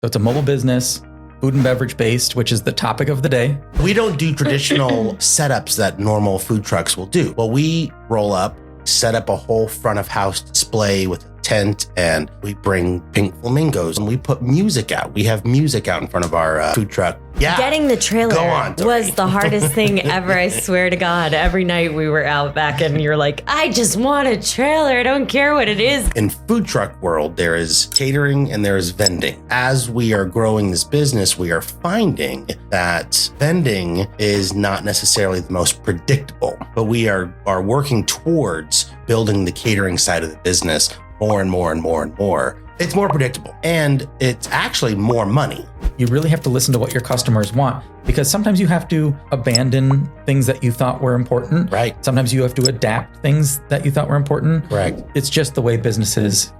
So it's a mobile business, food and beverage based, which is the topic of the day. We don't do traditional setups that normal food trucks will do. Well, we roll up, set up a whole front of house display with a tent, and we bring pink flamingos and we put music out. We have music out in front of our food truck. Yeah. Getting the trailer was the hardest thing ever. I swear to God. Every night we were out back and you're like, I just want a trailer. I don't care what it is. In food truck world, there is catering and there is vending. As we are growing this business, we are finding that vending is not necessarily the most predictable, but we are working towards building the catering side of the business more and more and more and more. It's more predictable and it's actually more money. You really have to listen to what your customers want, because sometimes you have to abandon things that you thought were important. Right. Sometimes you have to adapt things that you thought were important. Correct. It's just the way business is.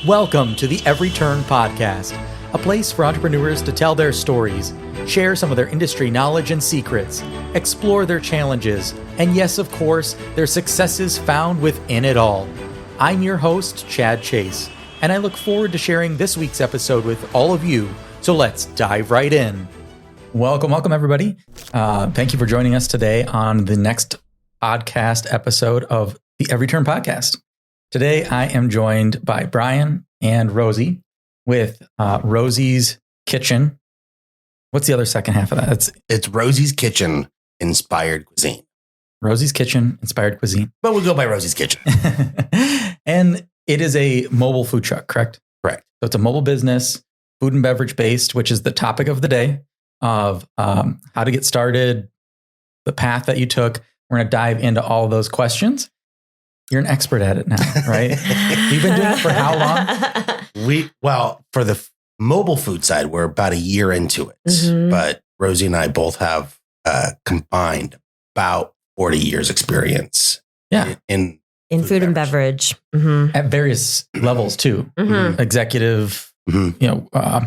Welcome to the Every Turn Podcast, a place for entrepreneurs to tell their stories, share some of their industry knowledge and secrets, explore their challenges, and yes, of course, their successes found within it all. I'm your host, Chad Chase, and I look forward to sharing this week's episode with all of you, so let's dive right in. Welcome, everybody. Thank you for joining us today on the next podcast episode of the Every Turn Podcast. Today, I am joined by Brian and Rosie with Rosie's Kitchen. What's the other second half of that? It's Rosie's Kitchen Inspired Cuisine. Rosie's Kitchen Inspired Cuisine. But we'll go by Rosie's Kitchen. And it is a mobile food truck, correct? Correct. So it's a mobile business, food and beverage based, which is the topic of the day of how to get started, the path that you took. We're going to dive into all of those questions. You're an expert at it now, right? You've been doing it for how long? For the mobile food side, we're about a year into it. Mm-hmm. But Rosie and I both have combined about 40 years experience. Yeah. In food and beverage. Mm-hmm. At various levels too. Mm-hmm. Executive, mm-hmm.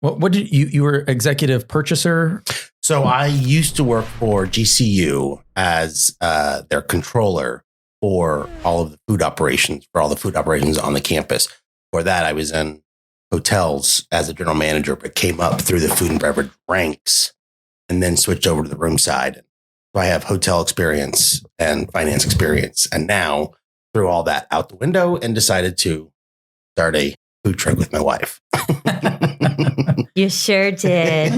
What did you were executive purchaser? So I used to work for GCU as their controller for all of the food operations, on the campus. For that, I was in hotels as a general manager, but came up through the food and beverage ranks and then switched over to the room side. So I have hotel experience and finance experience. And now threw all that out the window and decided to start a food truck with my wife. You sure did.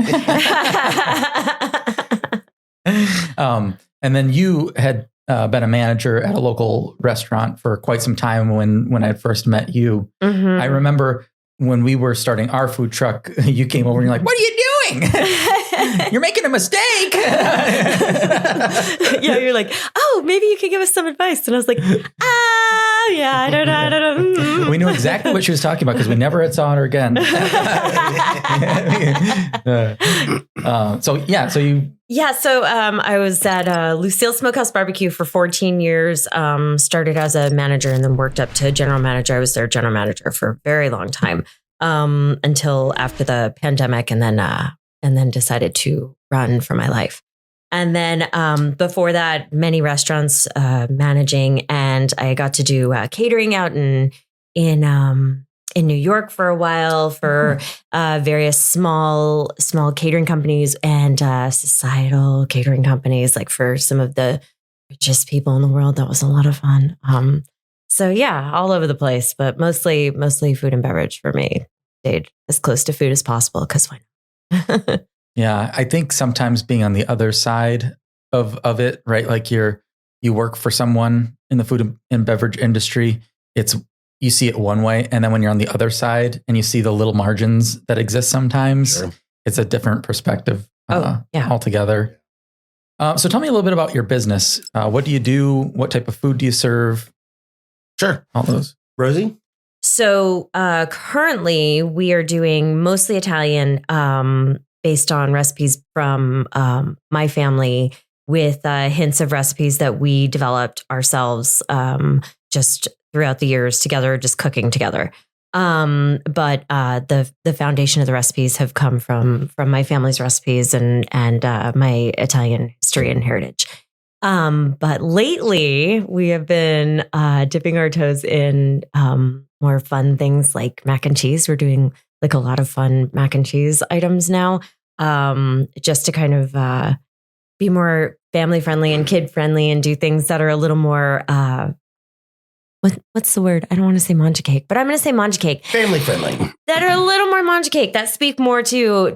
And then you had been a manager at a local restaurant for quite some time when I first met you. Mm-hmm. I remember when we were starting our food truck, you came over and you're like, "What are you doing? You're making a mistake." Yeah, you're like, "Oh, maybe you could give us some advice." And I was like, yeah, I don't know. We knew exactly what she was talking about because we never had saw her again. So I was at Lucille Smokehouse Barbecue for 14 years, started as a manager and then worked up to general manager. I was their general manager for a very long time, until after the pandemic, and then decided to run for my life. And then before that, many restaurants managing, and I got to do catering out in New York for a while for various small catering companies and societal catering companies, like for some of the richest people in the world. That was a lot of fun. So yeah, all over the place, but mostly food and beverage for me. Stayed as close to food as possible because why not? Yeah, I think sometimes being on the other side of it, right? Like you work for someone in the food and beverage industry, you see it one way. And then when you're on the other side and you see the little margins that exist sometimes, sure, it's a different perspective altogether. So tell me a little bit about your business. What do you do? What type of food do you serve? Sure. All those. Rosie? So currently we are doing mostly Italian, based on recipes from my family with hints of recipes that we developed ourselves just throughout the years together, just cooking together. But the foundation of the recipes have come from my family's recipes and my Italian history and heritage. But lately we have been dipping our toes in more fun things like mac and cheese. We're doing like a lot of fun mac and cheese items now, just to kind of be more family friendly and kid friendly and do things that are a little more what's the word? I don't want to say manja cake, but I'm going to say manja cake. Family friendly. That are a little more manja cake, that speak more to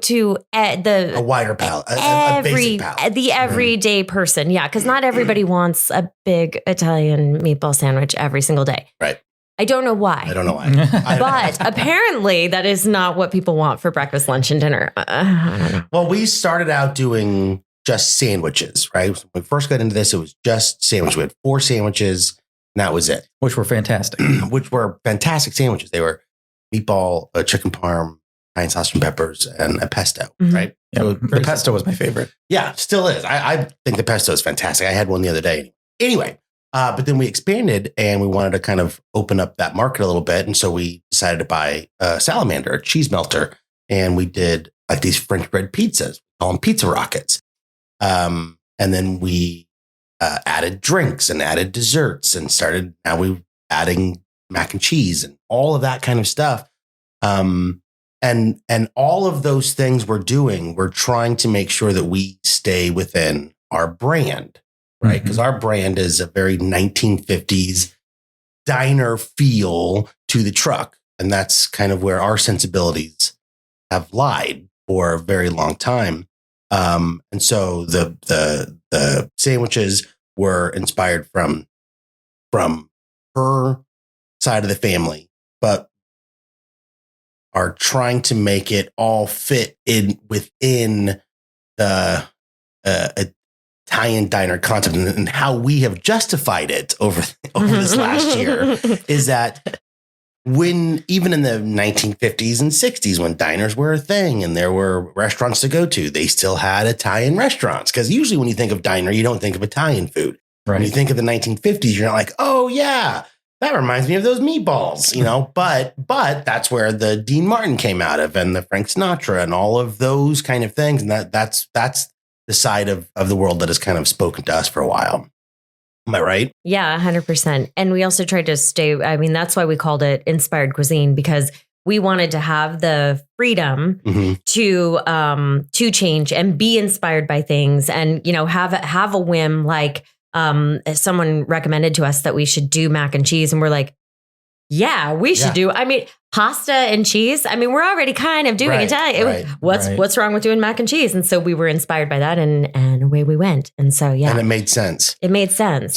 a wider palate, a basic palate. The everyday person. Yeah, because not everybody wants a big Italian meatball sandwich every single day. Right. I don't know why. But apparently that is not what people want for breakfast, lunch, and dinner. I don't know. Well, we started out doing just sandwiches, right? When we first got into this, it was just sandwiches. We had 4 sandwiches. And that was it. Which were fantastic. Which were fantastic sandwiches. They were meatball, chicken parm, Italian sausage and peppers, and a pesto, right? Yeah, so the pesto was my favorite. Yeah, still is. I think the pesto is fantastic. I had one the other day. Anyway, but then we expanded and we wanted to kind of open up that market a little bit. And so we decided to buy a salamander, a cheese melter. And we did like these French bread pizzas, we call them pizza rockets. And then we added drinks and added desserts and now we adding mac and cheese and all of that kind of stuff. And all of those things we're trying to make sure that we stay within our brand, right? Because our brand is a very 1950s diner feel to the truck. And that's kind of where our sensibilities have lied for a very long time. And so the sandwiches were inspired from her side of the family, but are trying to make it all fit within the Italian diner concept. And how we have justified it over this last year is that even in the 1950s and 60s, when diners were a thing and there were restaurants to go to, they still had Italian restaurants. Because usually when you think of diner, you don't think of Italian food. Right. When you think of the 1950s, you're not like, oh yeah, that reminds me of those meatballs, But that's where the Dean Martin came out of, and the Frank Sinatra, and all of those kind of things. And that's the side of the world that has kind of spoken to us for a while. Am I right? Yeah, 100%. And we also tried to that's why we called it Inspired Cuisine, because we wanted to have the freedom to change and be inspired by things, and, have a whim. Like someone recommended to us that we should do mac and cheese. And we're like, yeah, we should do. Pasta and cheese. We're already kind of doing Italian. What's wrong with doing mac and cheese? And so we were inspired by that, and away we went. And so, yeah. And it made sense.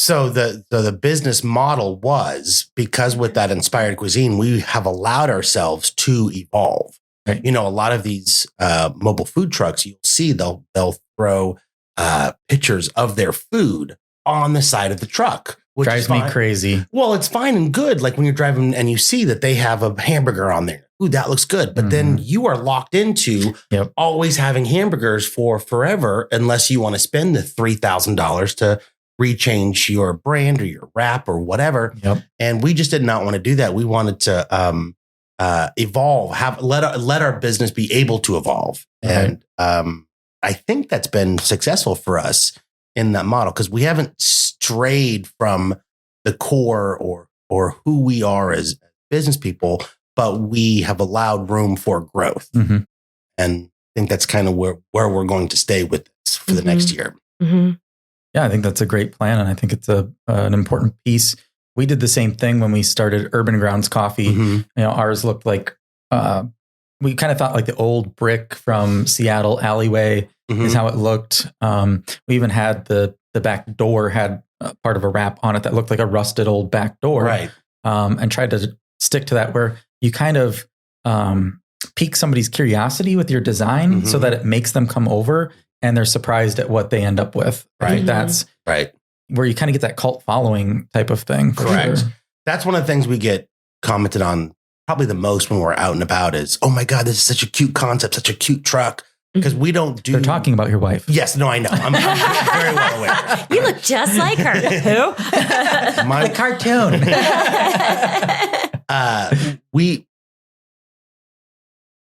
So the business model was, because with that Inspired Cuisine, we have allowed ourselves to evolve. Right. A lot of these mobile food trucks, you'll see they'll throw pictures of their food on the side of the truck. Which drives me crazy. Well, it's fine and good. Like when you're driving and you see that they have a hamburger on there. Ooh, that looks good. But then you are locked into always having hamburgers for forever, unless you want to spend the $3,000 to rechange your brand or your wrap or whatever. Yep. And we just did not want to do that. We wanted to evolve, let our business be able to evolve. Right. And I think that's been successful for us in that model, because we haven't strayed from the core or who we are as business people, but we have allowed room for growth. And I think that's kind of where we're going to stay with this for the next year. Yeah, I think that's a great plan. And I think it's an important piece. We did the same thing when we started Urban Grounds Coffee. Ours looked like, we kind of thought like the old brick from Seattle alleyway is how it looked. We even had the back door had part of a wrap on it that looked like a rusted old back door. Right. And tried to stick to that, where you kind of pique somebody's curiosity with your design so that it makes them come over and they're surprised at what they end up with. Right. That's right. Where you kind of get that cult following type of thing. Correct. Sure. That's one of the things we get commented on probably the most when we're out and about is, oh my God, this is such a cute concept, such a cute truck. Because we don't do. They're talking about your wife. Yes, no, I know. I'm very well aware. You look just like her. Who? The cartoon.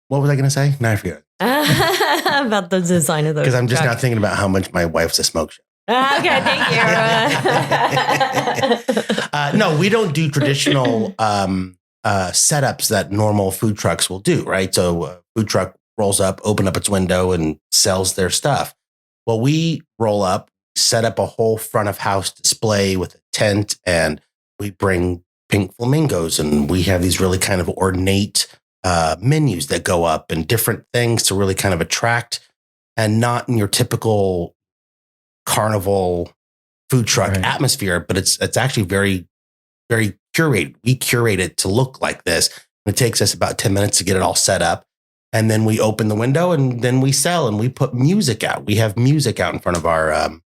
What was I going to say? No, I forget. About the design of those. Because I'm just now thinking about how much my wife's a smoke show. Okay, thank you. No, we don't do traditional setups that normal food trucks will do, right? So a food truck rolls up, open up its window and sells their stuff. Well, we roll up, set up a whole front of house display with a tent, and we bring pink flamingos, and we have these really kind of ornate menus that go up and different things to really kind of attract, and not in your typical carnival food truck atmosphere, but it's actually very, very curated. We curate it to look like this. It takes us about 10 minutes to get it all set up. And then we open the window and then we sell and we put music out. We have music out in front of our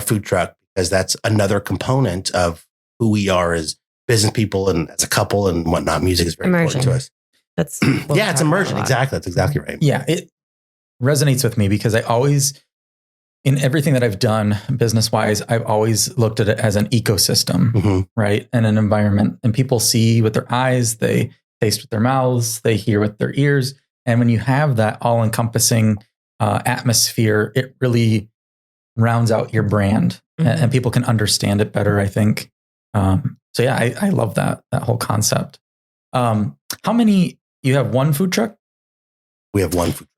food truck because that's another component of who we are as business people and as a couple and whatnot. Music is very important to us. That's it's immersion. Exactly. That's exactly right. Yeah. It resonates with me because I always, in everything that I've done business-wise, I've always looked at it as an ecosystem, right? And an environment. And people see with their eyes, they taste with their mouths, they hear with their ears. And when you have that all-encompassing atmosphere, it really rounds out your brand and people can understand it better, I think. So yeah, I love that whole concept. How many, you have one food truck? We have one food truck.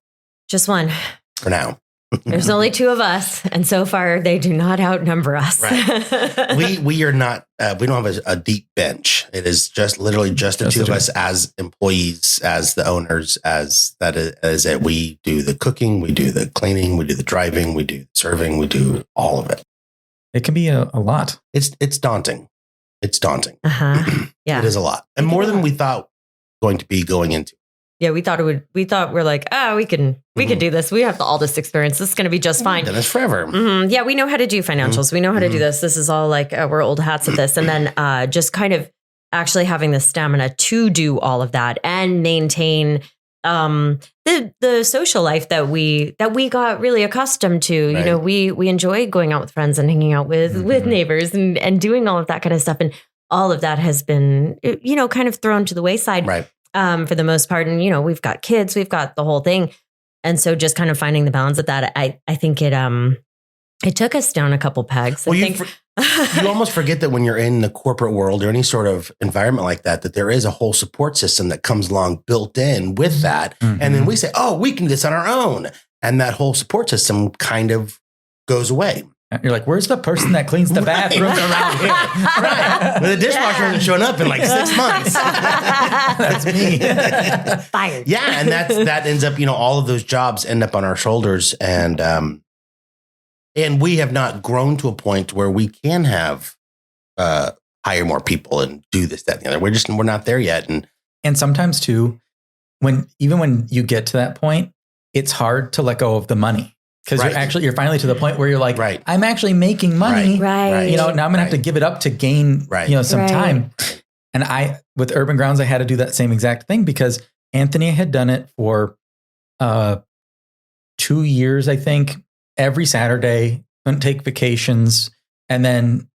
Just one. For now. There's only two of us, and so far they do not outnumber us. Right. We are not. We don't have a deep bench. It is just literally just the two of us as employees, as the owners, as that is it. We do the cooking, we do the cleaning, we do the driving, we do the serving, we do all of it. It can be a lot. It's daunting. It's daunting. Yeah, it is a lot, and more than we thought going to be going into. Yeah, we thought we're like, we can do this. We have all this experience. This is going to be just fine. Done this forever. Yeah, we know how to do financials. We know how to do this. This is all like, we're old hats at this. And then just kind of actually having the stamina to do all of that and maintain the social life that we got really accustomed to. Right. You know, we enjoy going out with friends and hanging out with neighbors and doing all of that kind of stuff. And all of that has been, kind of thrown to the wayside. Right. For the most part. And, we've got kids, we've got the whole thing. And so just kind of finding the balance of that, I think it took us down a couple pegs. Well, you almost forget that when you're in the corporate world or any sort of environment like that there is a whole support system that comes along built in with that. And then we say, we can do this on our own. And that whole support system kind of goes away. You're like, where's the person that cleans the bathrooms around here? Right. But the dishwasher hasn't shown up in like 6 months. That's me. Fired. Yeah. And that ends up, all of those jobs end up on our shoulders. And we have not grown to a point where we can have hire more people and do this, that, and the other. We're not there yet. And sometimes too, when you get to that point, it's hard to let go of the money. Because you're finally to the point where you're like, I'm actually making money. Right. Now I'm going to have to give it up to gain, some time. And with Urban Grounds, I had to do that same exact thing because Anthony had done it for 2 years, I think, every Saturday, couldn't take vacations. And then,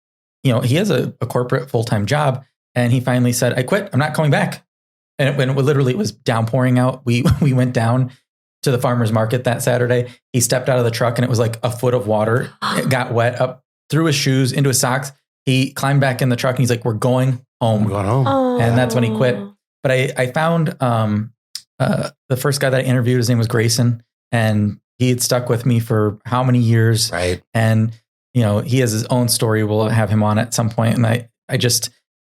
he has a corporate full-time job. And he finally said, I quit. I'm not coming back. And when it literally was downpouring out, we went down to the farmer's market that Saturday. He stepped out of the truck and it was like a foot of water. It got wet up through his shoes, into his socks. He climbed back in the truck and he's like, we're going home. And that's when he quit. But I found the first guy that I interviewed, his name was Grayson, and he had stuck with me for how many years. Right. And, he has his own story. We'll have him on at some point. And I just,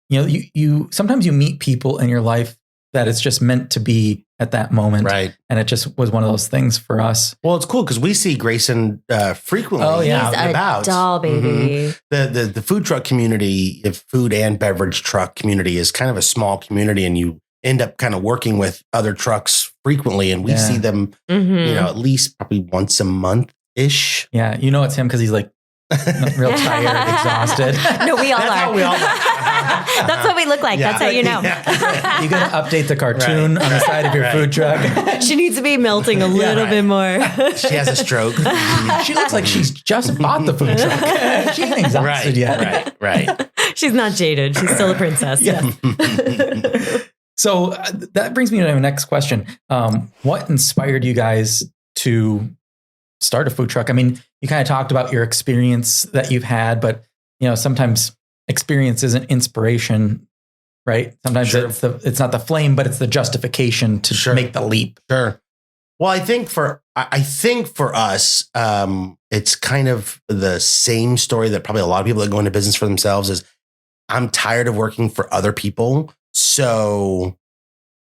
you sometimes you meet people in your life that it's just meant to be at that moment. Right. And it just was one of those things for us. Well, it's cool because we see Grayson frequently out and about. He's a doll baby. The food truck community, the food and beverage truck community is kind of a small community, and you end up kind of working with other trucks frequently. And we see them, at least probably once a month-ish. Yeah. It's him because he's like real tired, exhausted. No, we all are. How we all are. That's what we look like. That's how you know. You got to update the cartoon on the side of your food truck. She needs to be melting a little bit more. She has a stroke. She looks like she's just bought the food truck. She ain't exhausted yet. Right. She's not jaded. She's still a princess. Yeah. So that brings me to my next question. What inspired you guys to start a food truck? I mean, you kind of talked about your experience that you've had, but sometimes experience isn't inspiration, right? Sometimes Sure. it's not the flame, but it's the justification to make the leap. Sure. Well, I think for us, it's kind of the same story that probably a lot of people that go into business for themselves is I'm tired of working for other people. So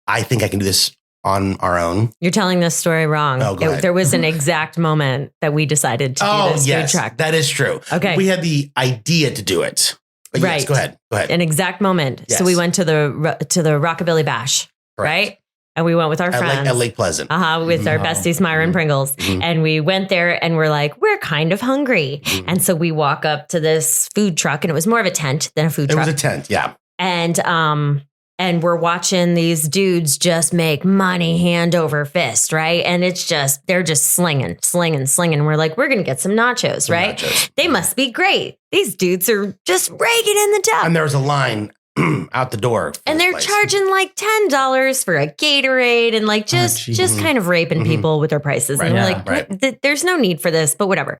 I think I can do this on our own. You're telling this story wrong. Oh, go ahead. There was an exact moment that we decided to do this food truck. That is true. Okay. We had the idea to do it. But right. Yes, go ahead. An exact moment. Yes. So we went to the Rockabilly Bash, right? And we went with our friends. At Lake Pleasant. With our besties, Myra and Pringles. Mhm. And we went there and we're like, we're kind of hungry. And so we walk up to this food truck, and it was more of a tent than a food truck. It was a tent, yeah. And we're watching these dudes just make money hand over fist, right? And they're just slinging. We're like, we're going to get some nachos, right? Nachos. They must be great. These dudes are just raking in the dough. And there was a line out the door. And they're charging like $10 for a Gatorade and like just kind of raping people with their prices. Right. And we're like, there's no need for this, but whatever.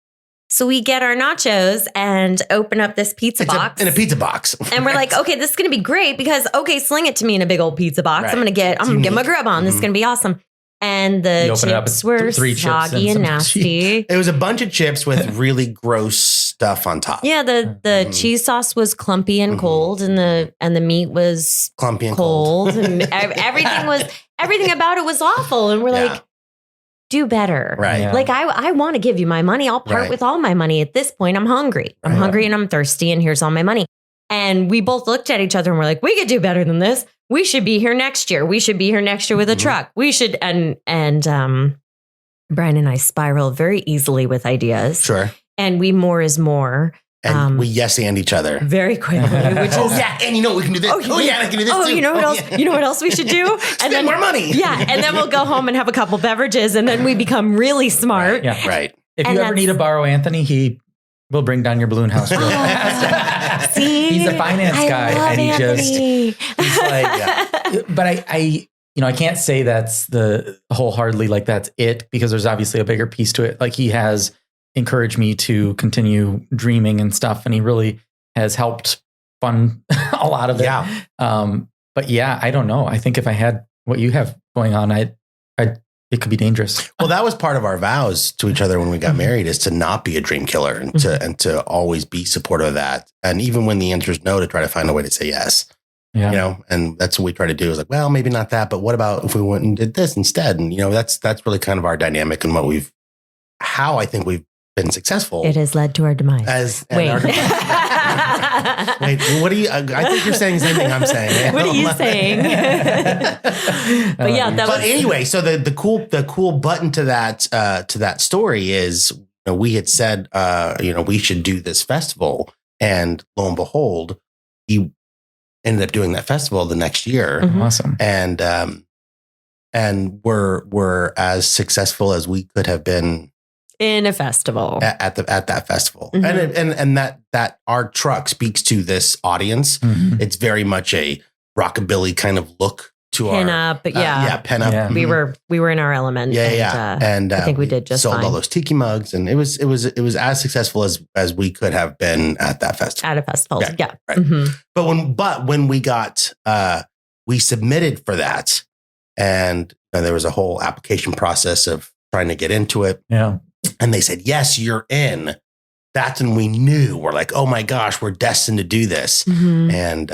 So we get our nachos and open up this pizza box. In a pizza box. And we're like, okay, this is going to be great because, sling it to me in a big old pizza box. Right. I'm going to get my grub on. This is going to be awesome. And the chips were soggy and nasty. It was a bunch of chips with really gross stuff on top. Yeah, the cheese sauce was clumpy and cold, and the meat was clumpy and cold. And everything about it was awful. And we're like, do better. Right. Yeah. Like I want to give you my money. I'll part with all my money. At this point, I'm hungry. I'm hungry and I'm thirsty, and here's all my money. And we both looked at each other and we're like, we could do better than this. We should be here next year. We should be here next year with a truck. We should. And Brian and I spiral very easily with ideas. Sure. And we more is more. And we yes and each other Very quickly. Which is, and you know we can do this. I can do this too. You know what else? Yeah. You know what else we should do? And then more money. Yeah. And then we'll go home and have a couple beverages, and then we become really smart. Yeah. Right. If you ever need to borrow Anthony, he will bring down your balloon house real fast. See? He's a finance guy, and he's like, but I can't say that's the wholeheartedly like that's it, because there's obviously a bigger piece to it. Like, he has encouraged me to continue dreaming and stuff, and he really has helped fund a lot of it. Yeah. But yeah, I don't know. I think if I had what you have going on, it could be dangerous. Well, that was part of our vows to each other when we got married, is to not be a dream killer and to always be supportive of that. And even when the answer is no, to try to find a way to say yes. Yeah. And that's what we try to do, is like, well, maybe not that, but what about if we went and did this instead? And, that's really kind of our dynamic and how I think we've been successful. It has led to our demise. Wait, what do you, I think you're saying the same thing I'm saying. What are you saying? But yeah, anyway, so the cool button to that story is, we had said, we should do this festival, and lo and behold, he ended up doing that festival the next year. Mm-hmm. Awesome. And we're as successful as we could have been in a festival at that festival. Mm-hmm. And that our truck speaks to this audience. Mm-hmm. It's very much a rockabilly kind of look to pin our up. Yeah. Pin up. Yeah. We were in our element. And I think we did just sold fine. all those tiki mugs, and it was as successful as we could have been at that festival. At a festival. Yeah. Right. Mm-hmm. But when we got we submitted for that, and there was a whole application process of trying to get into it. Yeah. And they said, yes, you're in. That's when we knew, we're like, oh my gosh, we're destined to do this. Mm-hmm. And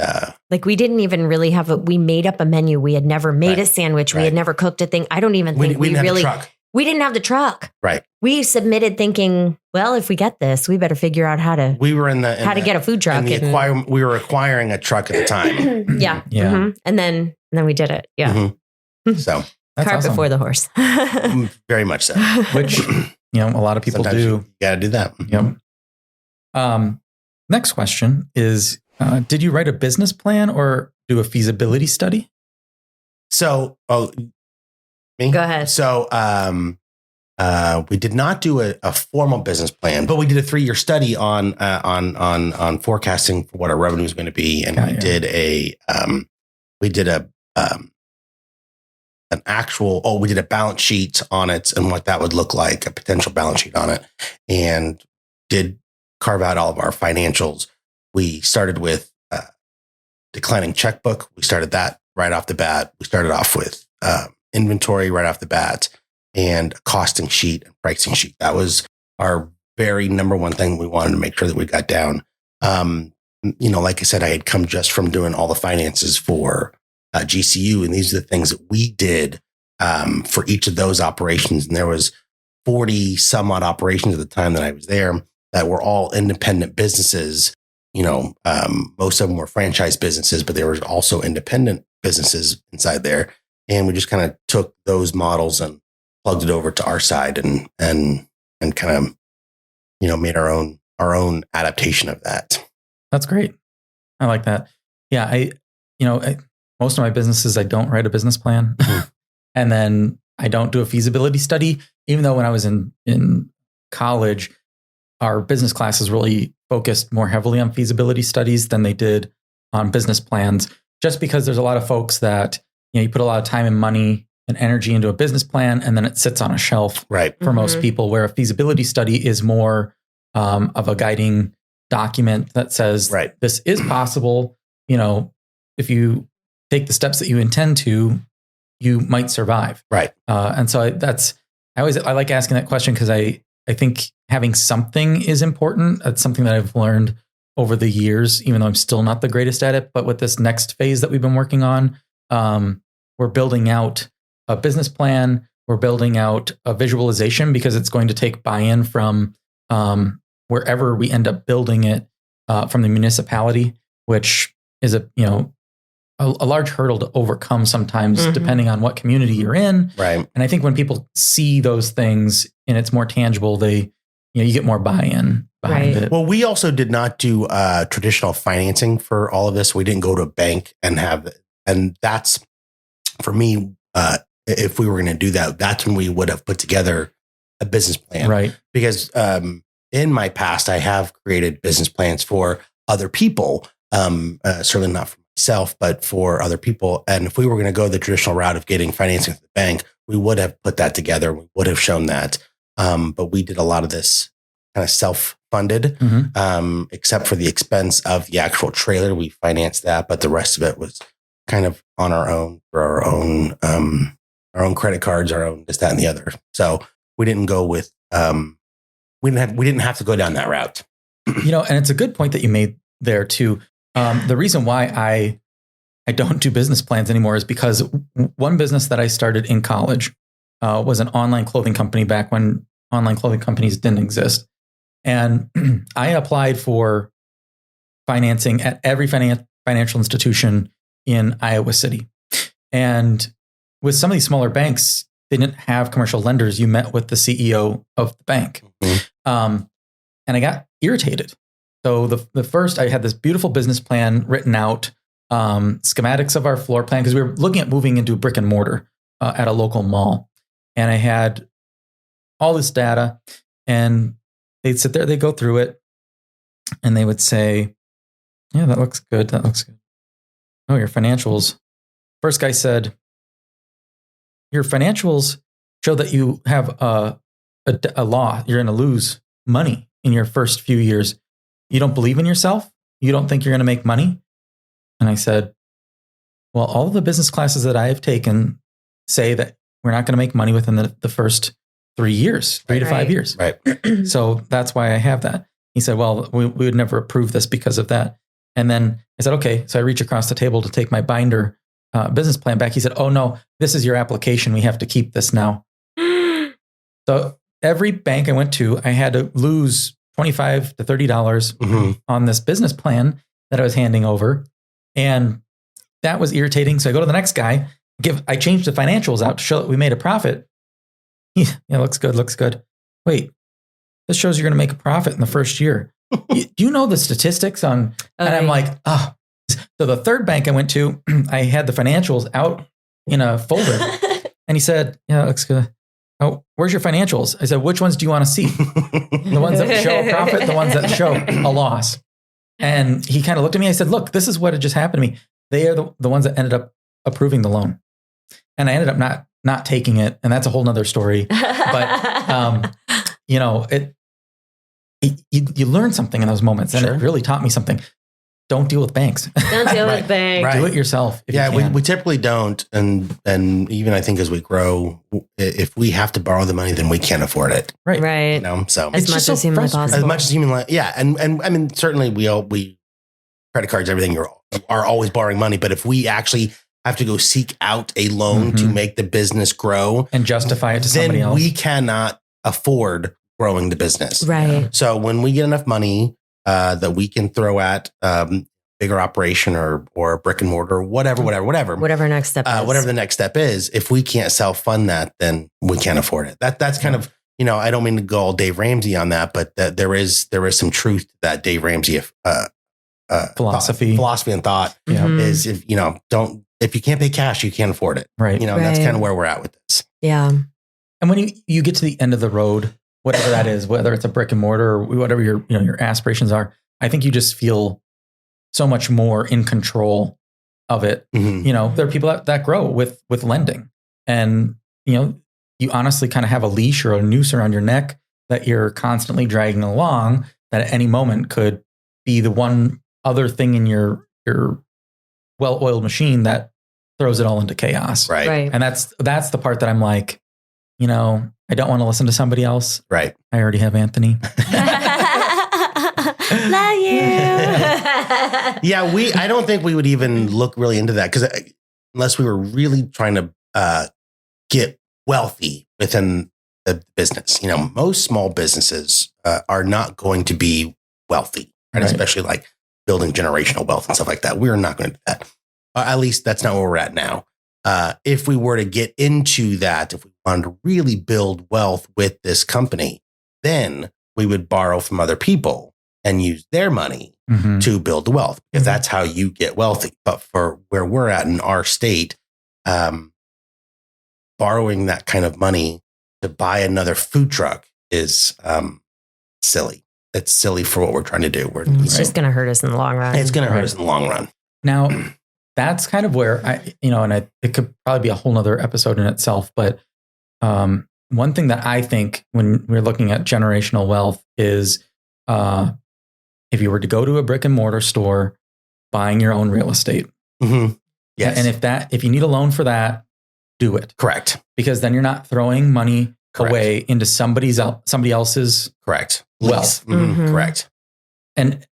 we didn't even really have we made up a menu. We had never made a sandwich. We had never cooked a thing. I don't even think we really, we didn't have the truck. Right. We submitted thinking, well, if we get this, we better figure out how to get a food truck. We were acquiring a truck at the time. Yeah. Yeah. Mm-hmm. And then we did it. Yeah. Mm-hmm. So that's cart awesome. before the horse. Very much so. Which, a lot of people Sometimes do. You got to do that. Yep. Next question is, did you write a business plan or do a feasibility study? So, me? Go ahead. So, we did not do a formal business plan, but we did a 3-year study on forecasting for what our revenue was going to be, and we did a an actual, we did a balance sheet on it and what that would look like, a potential balance sheet on it, and did carve out all of our financials. We started with declining checkbook. We started that right off the bat. We started off with inventory right off the bat and a costing sheet and pricing sheet. That was our very number one thing we wanted to make sure that we got down. Like I said, I had come just from doing all the finances for GCU, and these are the things that we did for each of those operations. And there was 40 some odd operations at the time that I was there that were all independent businesses. Most of them were franchise businesses, but there was also independent businesses inside there. And we just kind of took those models and plugged it over to our side and kind of, made our own adaptation of that. That's great. I like that. Yeah. Most of my businesses, I don't write a business plan and then I don't do a feasibility study, even though when I was in college, our business classes really focused more heavily on feasibility studies than they did on business plans, just because there's a lot of folks that, you put a lot of time and money and energy into a business plan and then it sits on a shelf for most people, where a feasibility study is more of a guiding document that says, this is possible. If you take the steps that you intend to, you might survive. Right. And so I like asking that question because I think having something is important. It's something that I've learned over the years, even though I'm still not the greatest at it. But with this next phase that we've been working on, we're building out a business plan. We're building out a visualization because it's going to take buy-in from wherever we end up building it, from the municipality, which is a large hurdle to overcome sometimes, depending on what community you're in. Right. And I think when people see those things and it's more tangible, you get more buy-in behind it. Well, we also did not do traditional financing for all of this. We didn't go to a bank and that's, for me, if we were going to do that, that's when we would have put together a business plan. Right. Because in my past, I have created business plans for other people, certainly not for myself, but for other people. And if we were going to go the traditional route of getting financing from the bank, we would have put that together. We would have shown that. But we did a lot of this kind of self-funded, except for the expense of the actual trailer. We financed that, but the rest of it was kind of on our own, for our own credit cards, our own this, that, and the other. So we didn't go with, we didn't have to go down that route. And it's a good point that you made there too. The reason why I don't do business plans anymore is because one business that I started in college was an online clothing company back when online clothing companies didn't exist. And I applied for financing at every financial institution in Iowa City. And with some of these smaller banks, they didn't have commercial lenders. You met with the CEO of the bank. And I got irritated. So the first, I had this beautiful business plan written out, schematics of our floor plan, because we were looking at moving into brick and mortar at a local mall. And I had all this data, and they'd sit there, they'd go through it, and they would say, yeah, that looks good. That looks good. Oh, your financials. First guy said, your financials show that you have a law. You're going to lose money in your first few years. You don't believe in yourself? You don't think you're going to make money? And I said, well, all of the business classes that I have taken say that we're not going to make money within the first 3 years, 3 to 5 years. Right. So that's why I have that. He said, well, we would never approve this because of that. And then I said, okay. So I reach across the table to take my binder business plan back. He said, oh no, this is your application. We have to keep this now. So every bank I went to, I had to lose $25 to $30 on this business plan that I was handing over. And that was irritating. So I go to the next guy, I changed the financials out to show that we made a profit. Yeah, looks good. Wait, this shows you're going to make a profit in the first year. Do you know the statistics on? And I'm like, oh. So the third bank I went to, I had the financials out in a folder, and he said, yeah, that looks good. Oh, where's your financials? I said, which ones do you want to see? The ones that show a profit, the ones that show a loss. And he kind of looked at me. I said, look, this is what had just happened to me. They are the ones that ended up approving the loan. and I ended up not taking it, and that's a whole nother story. But you learn something in those moments, and it really taught me something. Don't deal with banks. Don't deal with banks. Right. Do it yourself. If you can. We typically don't, and even I think as we grow, if we have to borrow the money, then we can't afford it. Right. So as much as humanly possible. As much as humanly, and I mean, certainly we credit cards, everything are always borrowing money, but if we actually have to go seek out a loan to make the business grow and justify it to somebody else, we cannot afford growing the business. Right. So when we get enough money that we can throw at bigger operation or brick and mortar, whatever next step is. Whatever the next step is, if we can't self-fund that, then we can't afford it. That's kind of, I don't mean to go all Dave Ramsey on that, but there is some truth to that Dave Ramsey philosophy and thought is if you can't pay cash, you can't afford it. Right. That's kind of where we're at with this. Yeah. And when you get to the end of the road, whatever that is, whether it's a brick and mortar or whatever your aspirations are, I think you just feel so much more in control of it. Mm-hmm. There are people that grow with lending, and you honestly kind of have a leash or a noose around your neck that you're constantly dragging along, that at any moment could be the one other thing in your well-oiled machine that throws it all into chaos. Right. And that's the part that I'm like, I don't want to listen to somebody else. Right. I already have Anthony. Love you. Yeah, I don't think we would even look really into that, because unless we were really trying to get wealthy within the business. Most small businesses are not going to be wealthy, right? Especially like building generational wealth and stuff like that. We're not going to do that. At least that's not where we're at now. If we were to get into that, if we wanted to really build wealth with this company, then we would borrow from other people and use their money to build the wealth, because that's how you get wealthy. But for where we're at in our state, borrowing that kind of money to buy another food truck is silly. It's silly for what we're trying to do. It's just going to hurt us in the long run. It's going to hurt us in the long run. Now, that's kind of where it could probably be a whole nother episode in itself. But one thing that I think when we're looking at generational wealth is if you were to go to a brick and mortar store, buying your own real estate. Mm-hmm. Yes. And if you need a loan for that, do it. Correct. Because then you're not throwing money away into somebody else's correct wealth. Mm-hmm. Correct. And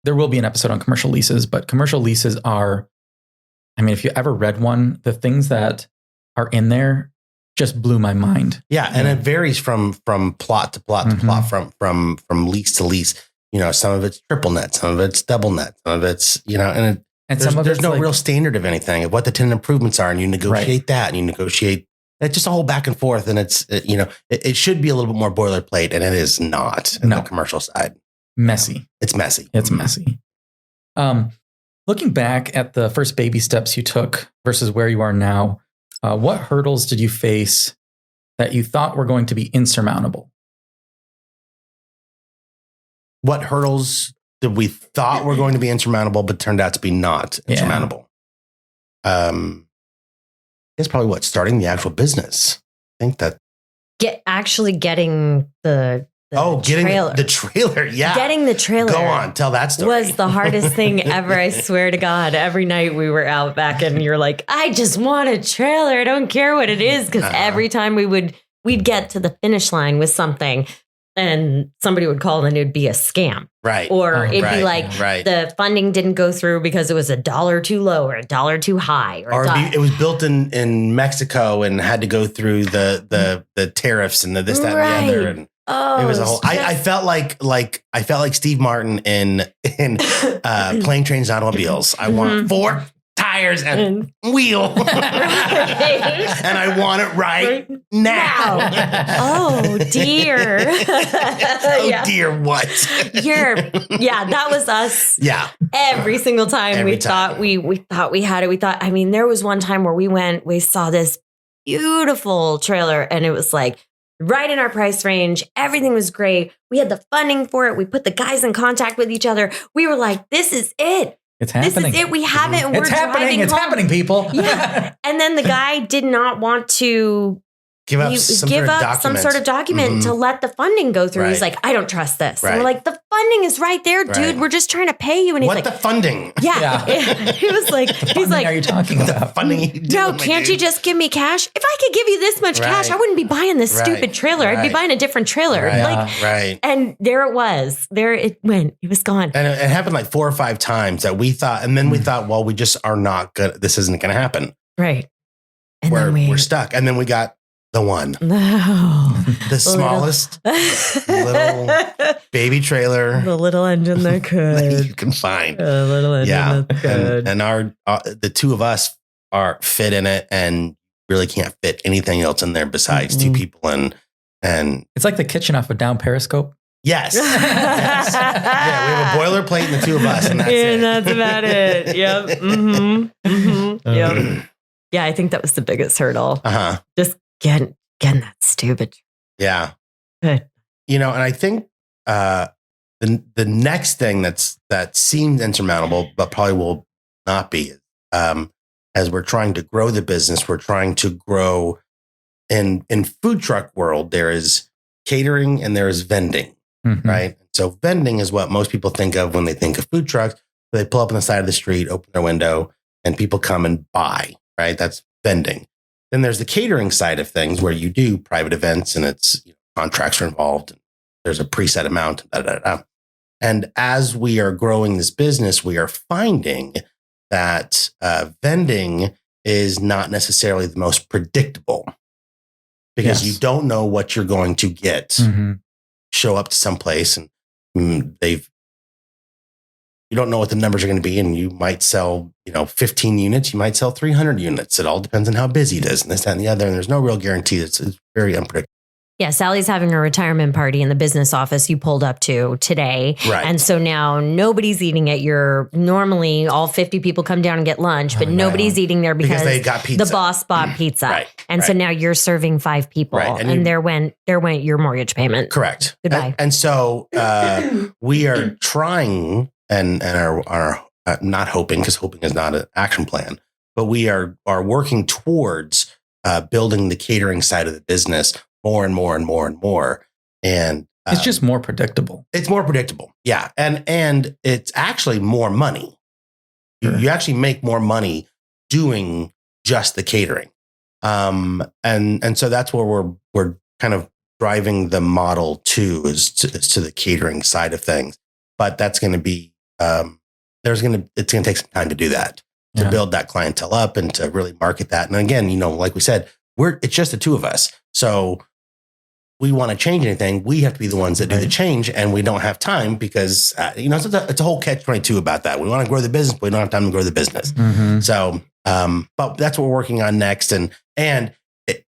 there will be an episode on commercial leases, but commercial leases are, if you ever read one, the things that are in there just blew my mind. Yeah. And it varies from plot to plot to plot, from lease to lease. Some of it's triple net, some of it's double net, some of it's, and there's no real standard of anything of what the tenant improvements are. And you negotiate that, and you negotiate. It's just a whole back and forth. And it should be a little bit more boilerplate, and it is not in the commercial side. Messy. It's messy. It's messy. Looking back at the first baby steps you took versus where you are now, what hurdles did you face that you thought were going to be insurmountable? What hurdles did we thought were going to be insurmountable, but turned out to be not insurmountable? It's probably starting the actual business. I think that getting the trailer. The trailer. Yeah. Getting the trailer. Go on. Tell that story. Was the hardest thing ever. I swear to God. Every night we were out back and you're like, I just want a trailer. I don't care what it is. Because every time we'd get to the finish line with something and somebody would call and it would be a scam. Right. Or it'd be like the funding didn't go through because it was $1 too low or $1 too high. Or it was built in Mexico and had to go through the tariffs and the this, that, and the other. And it was a whole. I felt like Steve Martin in Plane, Trains, and Automobiles. I want 4 tires and wheel, and I want it right now. Oh dear. Dear, what? That was us. Yeah. Every single time we thought we had it. We thought. There was one time where we saw this beautiful trailer, and it was like right in our price range. Everything was great. We had the funding for it. We put the guys in contact with each other. We were like, this is it. It's happening. This is it. We have it. And It's happening. It's happening, people. Yeah. And then the guy did not want to give up some sort of document to let the funding go through. Right. He's like, I don't trust this. Right. And we're like, the funding is right there, dude. Right. We're just trying to pay you. And he's what like, the funding? Yeah. He was like, What are you talking about? Funding. No, can't you just give me cash? If I could give you this much cash, I wouldn't be buying this stupid trailer. I'd be buying a different trailer. Right. And there it was. There it went. It was gone. And it happened like 4 or 5 times that we thought, and then we thought, well, we just are not good. This isn't going to happen. Right. And we're stuck. And then we got the one. No. The smallest little baby trailer. The little engine that could. That you can find. A little engine that could. And our the two of us are fit in it and really can't fit anything else in there besides 2 people. And it's like the kitchen off a down Periscope. Yes. Yes. Yeah, we have a boilerplate and the 2 of us, and that's it. And that's about it. Yep. Mm-hmm. Mm-hmm. Yep. Yeah, I think that was the biggest hurdle. Just getting that stupid. Yeah. Good. And I think the next thing that seems insurmountable, but probably will not be, as we're trying to grow the business, we're trying to grow in food truck world. There is catering and there is vending, right? So vending is what most people think of when they think of food trucks. They pull up on the side of the street, open their window, and people come and buy, right? That's vending. Then there's the catering side of things where you do private events and it's contracts are involved. And there's a preset amount. And as we are growing this business, we are finding that vending is not necessarily the most predictable because you don't know what you're going to get. Show up to some place and you don't know what the numbers are going to be, and you might sell, 15 units. You might sell 300 units. It all depends on how busy it is, and this, that, and the other. And there's no real guarantee. It's very unpredictable. Yeah, Sally's having a retirement party in the business office you pulled up to today. Right. And so now nobody's eating at normally all 50 people come down and get lunch, but nobody's eating there because they got pizza. The boss bought pizza. Right. And so now you're serving 5 people. Right. And there went your mortgage payment. Correct. Goodbye. And so we are trying and are not hoping, because hoping is not an action plan, but we are working towards building the catering side of the business more and more and more and more. And it's just more predictable. It's more predictable. Yeah. And it's actually more money. Sure. You actually make more money doing just the catering. And so that's where we're kind of driving the model to is to the catering side of things. But that's going to be, it's going to take some time to do that, to build that clientele up and to really market that. And again, like we said, it's just the 2 of us. So we want to change anything, we have to be the ones that do the change, and we don't have time because, it's a whole catch-22 about that. We want to grow the business, but we don't have time to grow the business. So, but that's what we're working on next. And to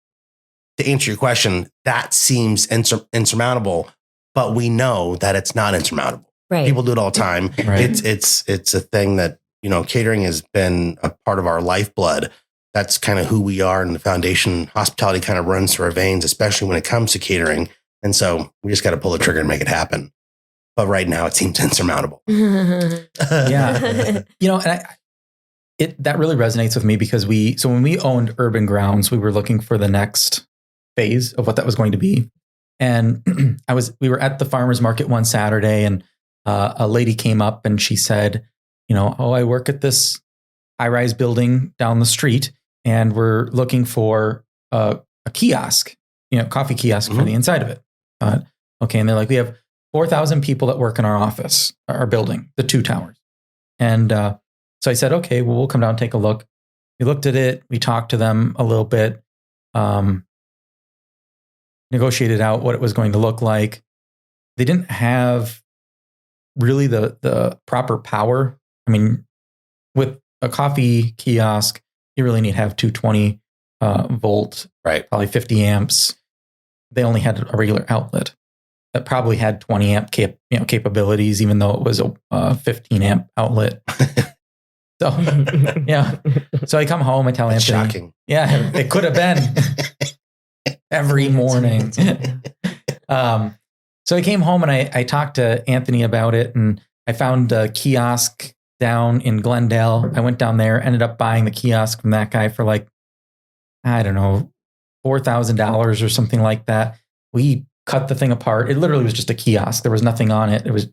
answer your question, that seems insurmountable, but we know that it's not insurmountable. Right. People do it all the time. Right. It's a thing that, catering has been a part of our lifeblood. That's kind of who we are, and the foundation. Hospitality kind of runs through our veins, especially when it comes to catering. And so we just got to pull the trigger and make it happen. But right now it seems insurmountable. Yeah. And that really resonates with me because when we owned Urban Grounds, we were looking for the next phase of what that was going to be. And we were at the farmer's market one Saturday, and a lady came up and she said, I work at this high-rise building down the street, and we're looking for a kiosk, coffee kiosk for the inside of it. Okay. And they're like, we have 4,000 people that work in our office, our building, the 2 towers. And so I said, okay, well, we'll come down and take a look. We looked at it. We talked to them a little bit, negotiated out what it was going to look like. They didn't have really the proper power. I mean, with a coffee kiosk, you really need to have 220 volt, right? Probably 50 amps. They only had a regular outlet that probably had 20 amp capabilities, even though it was a 15 amp outlet. So, yeah. So I come home, I tell Anthony. Shocking. Yeah, it could have been every morning. So I came home and I talked to Anthony about it, and I found a kiosk down in Glendale. I went down there, ended up buying the kiosk from that guy for like, I don't know, $4,000 or something like that. We cut the thing apart. It literally was just a kiosk. There was nothing on it. It was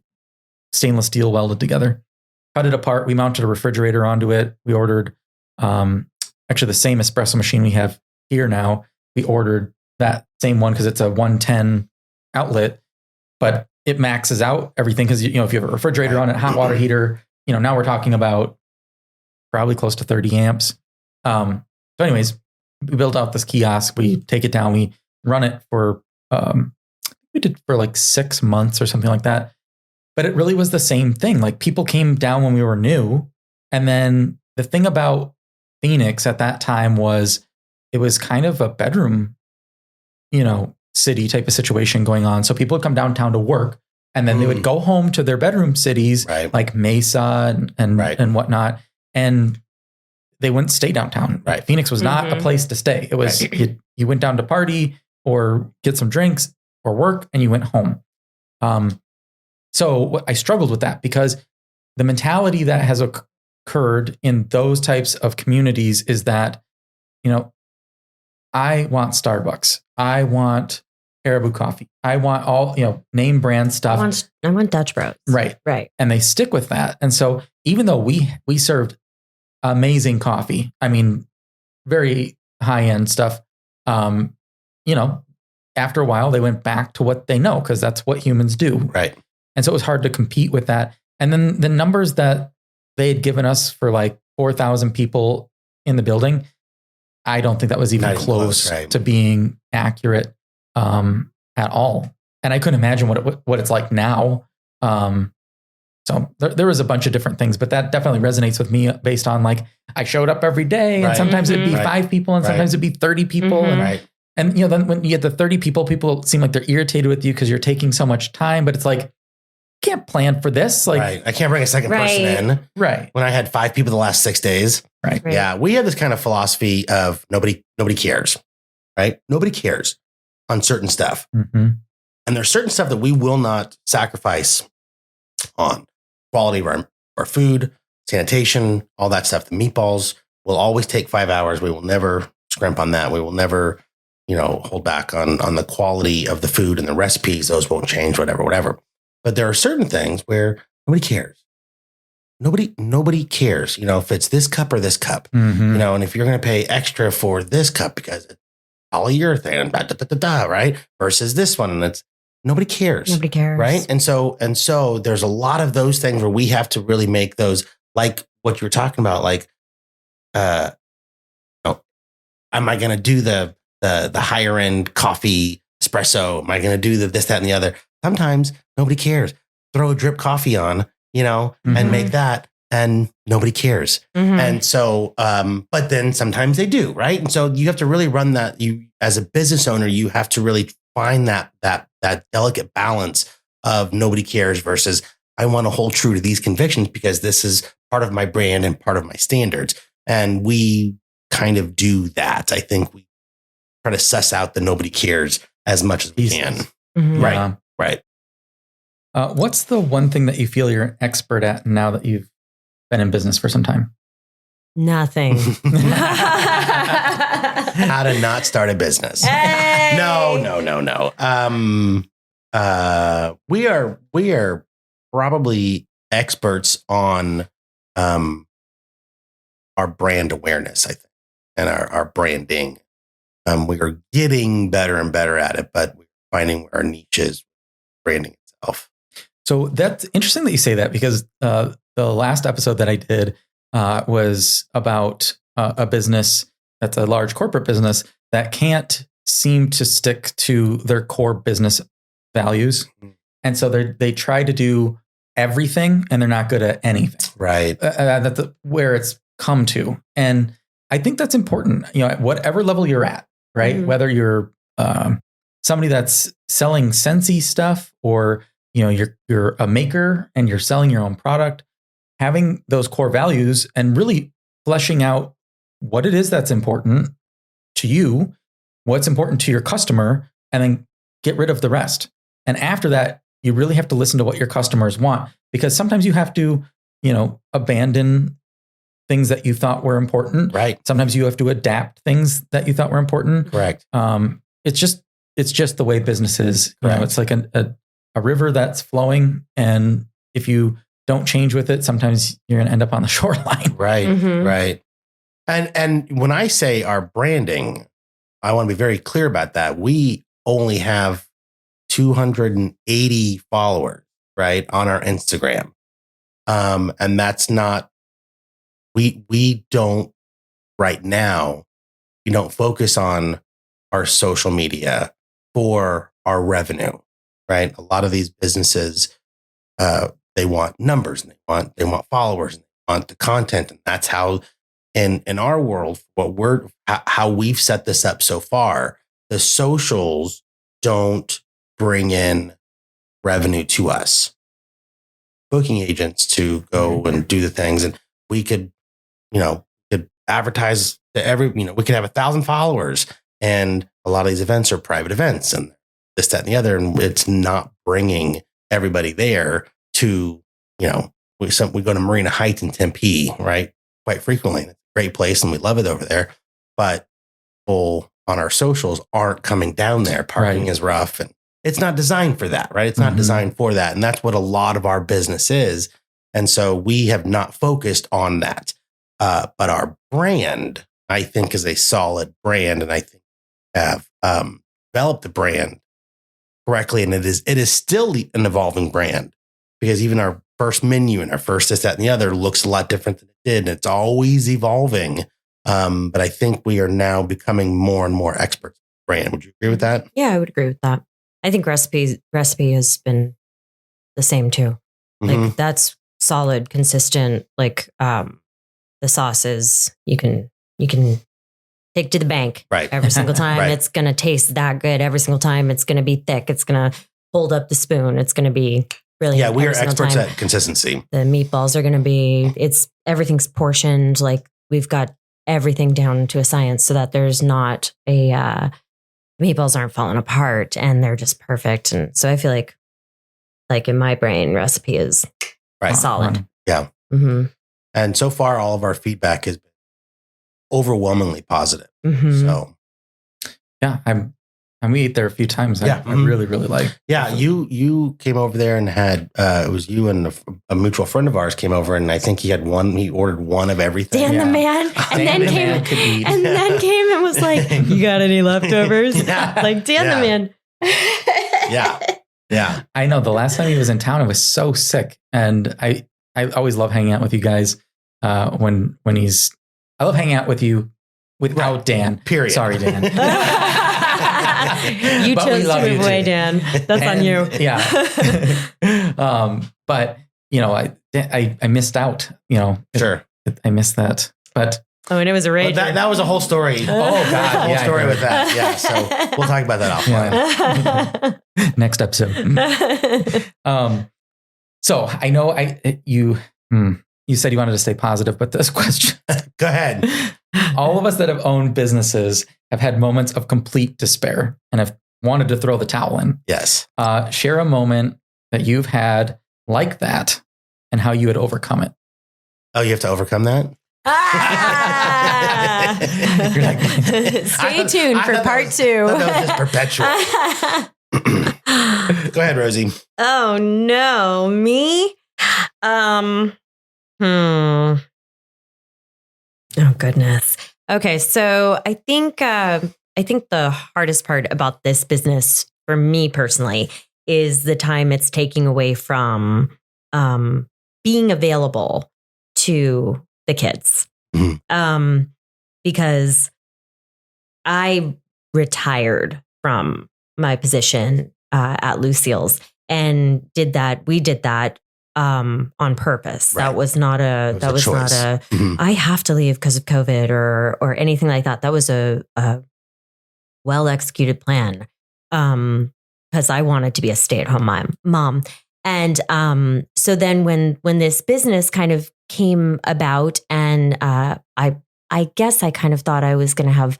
stainless steel welded together. Cut it apart. We mounted a refrigerator onto it. We ordered actually the same espresso machine we have here now. We ordered that same one because it's a 110 outlet, but it maxes out everything because, if you have a refrigerator on it, hot water heater, now we're talking about probably close to 30 amps. So anyways, we built out this kiosk. We take it down. We run it for, we did for like 6 months or something like that. But it really was the same thing. Like people came down when we were new. And then the thing about Phoenix at that time was it was kind of a bedroom, city type of situation going on. So people would come downtown to work and then they would go home to their bedroom cities like Mesa and whatnot. And they wouldn't stay downtown. Right. Phoenix was not a place to stay. It was, you went down to party or get some drinks or work and you went home. So I struggled with that because the mentality that has occurred in those types of communities is that, I want Starbucks. I want Caribou coffee. I want all, name brand stuff. I want Dutch Bros. Right. And they stick with that. And so even though we served amazing coffee, I mean, very high end stuff, after a while they went back to what they know because that's what humans do. Right. And so it was hard to compete with that. And then the numbers that they had given us for like 4,000 people in the building, I don't think that was even close to being accurate at all. And I couldn't imagine what it's like now. So there was a bunch of different things, but that definitely resonates with me based on like I showed up every day and sometimes it'd be 5 people and sometimes it'd be 30 people. And then when you get the 30 people seem like they're irritated with you because you're taking so much time, but it's like, can't plan for this. Like, I can't bring a second person in. Right. When I had 5 people the last 6 days. Right. Yeah. We have this kind of philosophy of nobody cares. Right. Nobody cares on certain stuff. And there's certain stuff that we will not sacrifice on. Quality of our food, sanitation, all that stuff. The meatballs will always take 5 hours. We will never scrimp on that. We will never, hold back on the quality of the food and the recipes. Those won't change, whatever. But there are certain things where nobody cares. Nobody cares, if it's this cup or this cup, and if you're going to pay extra for this cup because it's polyurethane, right? Versus this one. And it's nobody cares. Nobody cares. Right. And so there's a lot of those things where we have to really make those, like what you were talking about, like, am I going to do the higher end coffee espresso? Am I going to do this, that, and the other? Sometimes nobody cares. Throw a drip coffee on, and make that, and nobody cares. And so, but then sometimes they do, right? And so you have to really run that. You, as a business owner, you have to really find that delicate balance of nobody cares versus I want to hold true to these convictions because this is part of my brand and part of my standards. And we kind of do that. I think we try to suss out the nobody cares as much as we can. Right. Yeah. Right. What's the one thing that you feel you're an expert at now that you've been in business for some time? Nothing. How to not start a business. Hey! No. We are probably experts on our brand awareness, I think, and our branding. We are getting better and better at it, but we're finding where our niche is branding itself. So that's interesting that you say that because the last episode that I did was about a business that's a large corporate business that can't seem to stick to their core business values. And so they try to do everything and they're not good at anything. Right. That's where it's come to. And I think that's important, at whatever level you're at, right? Whether you're somebody that's selling Scentsy stuff or, you're a maker and you're selling your own product, having those core values and really fleshing out what it is that's important to you, what's important to your customer, and then get rid of the rest. And after that, you really have to listen to what your customers want, because sometimes you have to abandon things that you thought were important. Right. Sometimes you have to adapt things that you thought were important. Correct. It's just the way business is. Correct. It's like a river that's flowing, and if you don't change with it, sometimes you're going to end up on the shoreline. Right. Mhm. Right. And when I say our branding, I want to be very clear about that. We only have 280 followers, right, on our Instagram. And that's not, we don't right now, we don't focus on our social media for our revenue, right? A lot of these businesses, they want numbers, and they want followers, and they want the content. And that's how, in our world, how we've set this up so far, the socials don't bring in revenue to us. Booking agents to go and do the things, and we could advertise to we could have 1,000 followers, and a lot of these events are private events and this, that, and the other, and it's not bringing everybody there to, we go to Marina Heights in Tempe, right? Quite frequently. It's a great place and we love it over there, but people on our socials aren't coming down there. Parking is rough, and it's not designed for that, right? It's not designed for that. And that's what a lot of our business is. And so we have not focused on that. But our brand, I think, is a solid brand. And I think we have developed the brand correctly. And it is still an evolving brand, because even our first menu and our first this, that, and the other looks a lot different than it did. And it's always evolving. But I think we are now becoming more and more experts in the brand. Would you agree with that? Yeah, I would agree with that. I think recipe has been the same too. Like that's solid, consistent. Like the sauces you can take to the bank every single time. Right. It's gonna taste that good every single time. It's gonna be thick. It's gonna hold up the spoon. It's gonna be brilliant. Yeah, we are experts time. at consistency. The meatballs are gonna be. Everything's portioned. Like we've got everything down to a science, so that there's not a meatballs aren't falling apart, and they're just perfect. And so I feel like in my brain, recipe is solid. Yeah. Mm-hmm. And so far, all of our feedback has been overwhelmingly positive. Mm-hmm. So, yeah, we ate there a few times. I really, really like. Yeah, you came over there and had it was you and a mutual friend of ours came over, and I think he ordered one of everything. Dan the man, and then came and was like, "You got any leftovers?" Like Dan the man. Yeah. I know. The last time he was in town, I was so sick, and I always love hanging out with you guys. When he's, I love hanging out with you without Dan. Period. Sorry, Dan. You chose to move away, Dan. That's on you. Yeah. But I missed out. Sure. I missed that. But and it was a rage. That was a whole story. Oh God, a whole story with that. Yeah. So we'll talk about that offline. Yeah. Next episode. So I know you said you wanted to stay positive, but this question. Go ahead. All of us that have owned businesses have had moments of complete despair and have wanted to throw the towel in. Yes. Share a moment that you've had like that and how you had overcome it. Oh, you have to overcome that? You're like, stay tuned for part 2. That was just perpetual. Go ahead, Rosie. Oh no, me? Oh goodness. Okay, so I think the hardest part about this business for me personally is the time it's taking away from being available to the kids. Mm-hmm. Because I retired from my position at Lucille's and we did that on purpose. Right. That was not a I have to leave because of COVID or anything like that. That was a well executed plan. Because I wanted to be a stay-at-home mom. And so then when this business kind of came about, and I guess I kind of thought I was going to have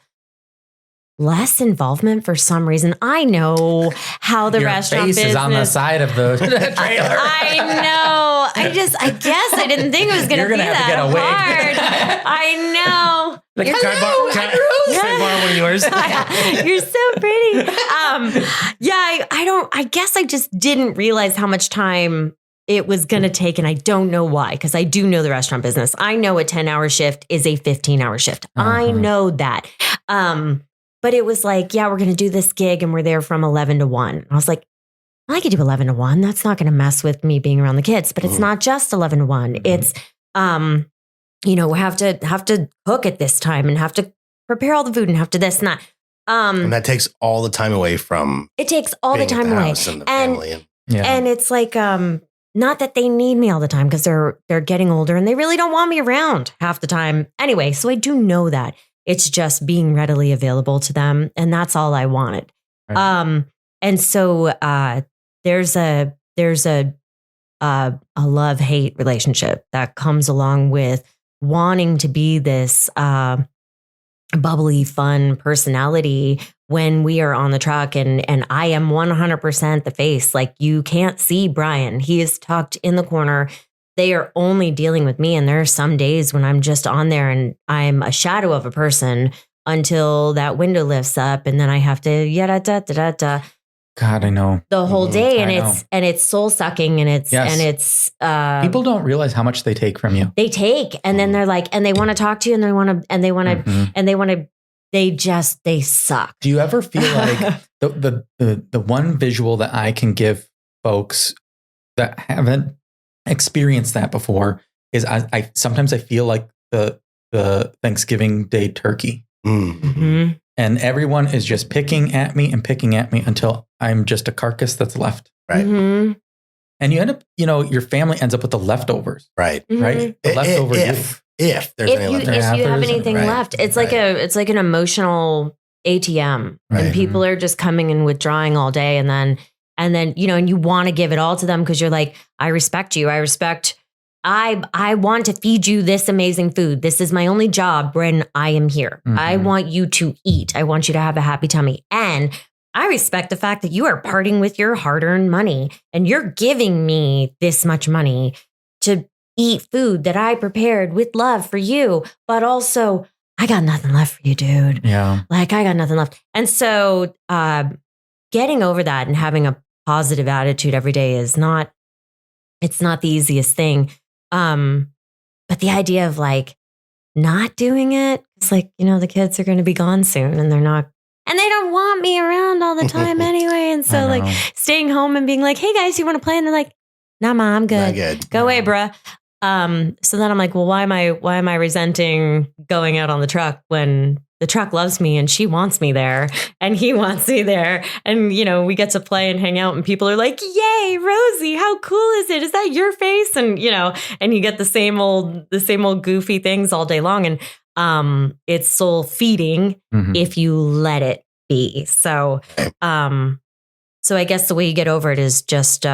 less involvement for some reason. I know how the Your restaurant face business is on the side of the trailer. I know. I guess I didn't think it was going to be have to get a wig. hard. I know. Like, can I borrow one of yours? You're so pretty. I guess I just didn't realize how much time it was going to take. And I don't know why, because I do know the restaurant business. I know a 10-hour shift is a 15-hour shift. I know that. But it was like, yeah, we're going to do this gig and we're there from 11 to 1. I was like, I could do 11 to 1. That's not going to mess with me being around the kids. But it's not just 11 to 1. It's, we have to cook at this time and have to prepare all the food and have to this and that. And that takes all the time away from. It takes all the time away. And the family. And it's like, not that they need me all the time because they're getting older and they really don't want me around half the time. Anyway, so I do know that. It's just being readily available to them. And that's all I wanted. Right. And so there's a love-hate relationship that comes along with wanting to be this bubbly, fun personality when we are on the truck. And I am 100% the face. Like, you can't see Brian. He is tucked in the corner. They are only dealing with me. And there are some days when I'm just on there and I'm a shadow of a person until that window lifts up. And then I have to God, I know. The whole day. And it's soul sucking and it's people don't realize how much they take from you. They take, and then they're like, and they want to talk to you and they suck. Do you ever feel like the one visual that I can give folks that haven't experienced that before is I sometimes I feel like the Thanksgiving Day turkey. Mm-hmm. And everyone is just picking at me until I'm just a carcass that's left. Right. Mm-hmm. And you end up, your family ends up with the leftovers. Right. Mm-hmm. Right. The leftover if there's any leftovers. If you have anything left, it's like an emotional ATM. Right. And people are just coming and withdrawing all day. And then, and you want to give it all to them because you're like, I respect you. I want to feed you this amazing food. This is my only job when I am here. Mm-hmm. I want you to eat. I want you to have a happy tummy. And I respect the fact that you are parting with your hard-earned money and you're giving me this much money to eat food that I prepared with love for you. But also, I got nothing left for you, dude. Yeah. Like, I got nothing left. And so getting over that and having a positive attitude every day it's not the easiest thing. But the idea of like not doing it, it's like, the kids are going to be gone soon and and they don't want me around all the time anyway. And so like staying home and being like, hey guys, you want to play? And they're like, nah, Ma, I'm good. Not good. Go away, bruh. So then I'm like, well, why am I resenting going out on the truck when the truck loves me and she wants me there and he wants me there. And, we get to play and hang out and people are like, yay, Rosie, how cool is it? Is that your face? And, and you get the same old goofy things all day long. And it's soul feeding if you let it be. So, so I guess the way you get over it is just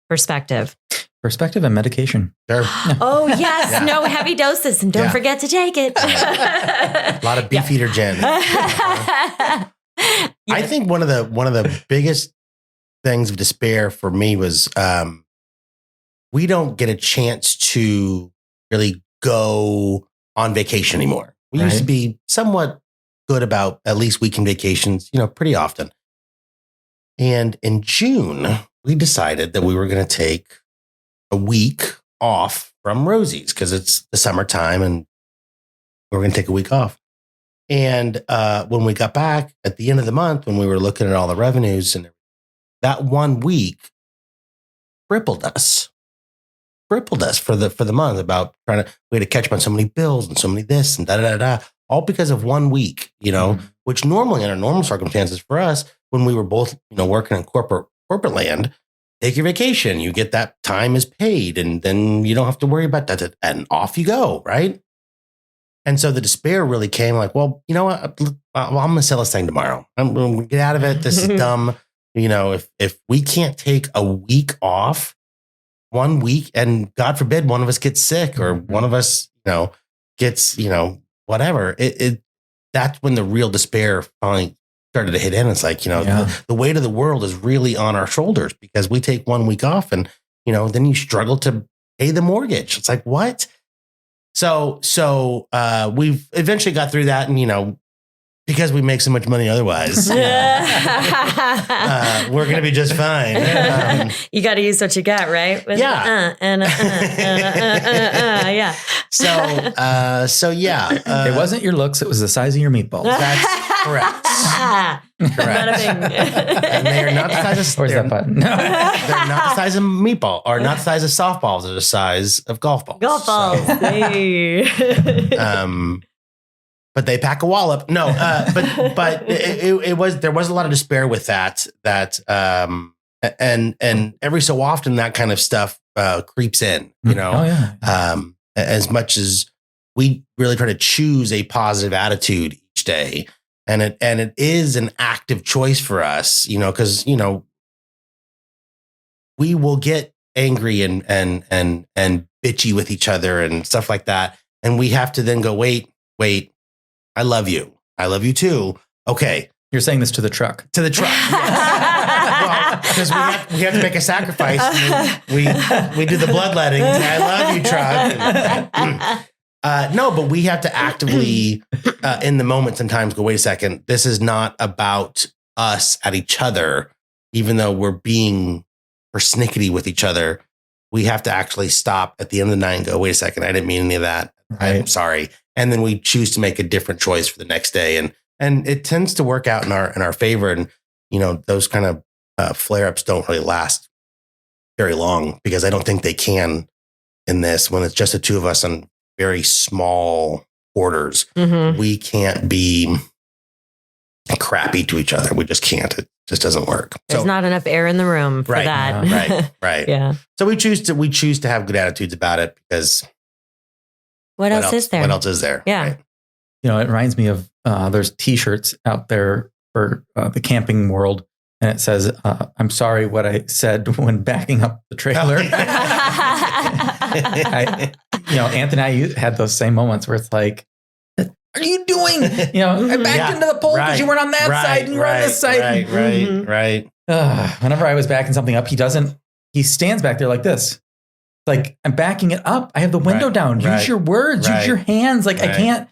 perspective. Perspective and medication. Sure. Oh, yes. No heavy doses. And don't forget to take it. A lot of Beefeater Jen. I think one of the biggest things of despair for me was we don't get a chance to really go on vacation anymore. We used to be somewhat good about at least weekend vacations, pretty often. And in June, we decided that we were going to take a week off from Rosie's because it's the summertime and we're going to take a week off. And when we got back at the end of the month, when we were looking at all the revenues and that 1 week crippled us for the month about we had to catch up on so many bills and so many this and da all because of 1 week, which normally under normal circumstances for us, when we were both, working in corporate land, take your vacation, you get that time is paid, and then you don't have to worry about that, and off you go, right? And so the despair really came like, well, you know what? I'm going to sell this thing tomorrow. I'm going to get out of it. This is dumb. If we can't take a week off, 1 week, and God forbid one of us gets sick or one of us, gets, whatever, that's when the real despair finally started to hit in. It's like, the weight of the world is really on our shoulders because we take 1 week off and, then you struggle to pay the mortgage. It's like, what? So we've eventually got through that, and because we make so much money otherwise, we're going to be just fine. You got to use what you got, right? Yeah. Yeah. So yeah. It wasn't your looks; it was the size of your meatballs. That's correct. Correct. And they are not the size of. Where's that button? They're not the size of meatball, or not the size of softballs. They're the size of golf balls. Golf balls. So, Hey. but they pack a wallop. No, but there was a lot of despair with that. And every so often that kind of stuff creeps in. Oh, yeah. As much as we really try to choose a positive attitude each day, and it is an active choice for us, because we will get angry and bitchy with each other and stuff like that, and we have to then go, wait. I love you. I love you too. Okay. You're saying this to the truck. To the truck. Well, because we have to make a sacrifice. We do the bloodletting. I love you, truck. No, but we have to actively, in the moment, sometimes go, wait a second. This is not about us at each other, even though we're being persnickety with each other. We have to actually stop at the end of the night and go, wait a second. I didn't mean any of that. Right. I'm sorry. And then we choose to make a different choice for the next day. And it tends to work out in our favor. And, those kind of flare-ups don't really last very long, because I don't think they can in this, when it's just the two of us on very small orders. Mm-hmm. We can't be crappy to each other. We just can't. It just doesn't work. There's not enough air in the room for that. Right. Yeah. So we choose to have good attitudes about it, because What else is there? What else is there? Yeah. Right? It reminds me of there's T-shirts out there for the camping world, and it says, "I'm sorry what I said when backing up the trailer." Anthony and I had those same moments where it's like, "What are you doing?" I backed into the pole because you weren't on that side and you were on this side. Right. Whenever I was backing something up, he stands back there like this. Like, I'm backing it up. I have the window down. Use your words. Use your hands. Like, I can't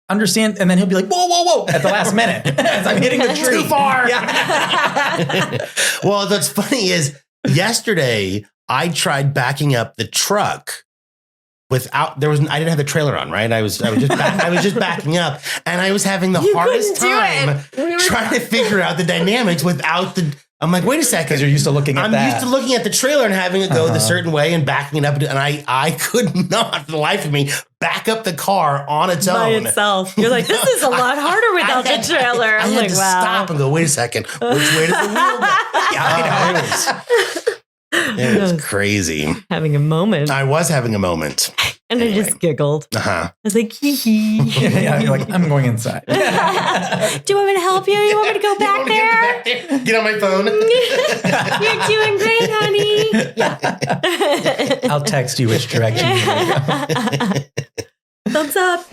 understand. And then he'll be like, whoa, at the last minute. As I'm hitting the tree. Too far. Yeah. Well, what's funny is yesterday I tried backing up the truck I didn't have the trailer on, right? I was just backing up, and I was having the hardest time trying to figure out the dynamics without I'm like, wait a second. Because you're used to looking at I'm used to looking at the trailer and having it go the certain way and backing it up. And I could not, for the life of me, back up the car on its own. By itself. You're like, this is a lot harder without the trailer. I had to stop and go, wait a second. Which way does the wheel go? Yeah, it was craady. Having a moment. I was having a moment. And anyway. I just giggled. I was like, hee hee. Yeah, you're like, I'm going inside. Do you want me to help you? You want me to go back there? Get on my phone. You're doing great, honey. Yeah. I'll text you which direction you want to go. Thumbs up.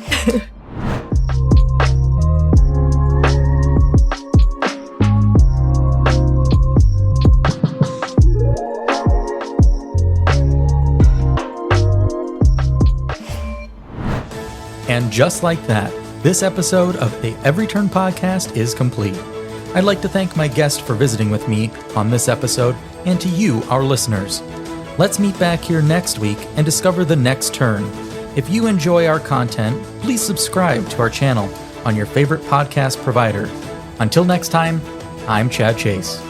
And just like that, this episode of the Every Turn podcast is complete. I'd like to thank my guest for visiting with me on this episode, and to you, our listeners. Let's meet back here next week and discover the next turn. If you enjoy our content, please subscribe to our channel on your favorite podcast provider. Until next time, I'm Chad Chase.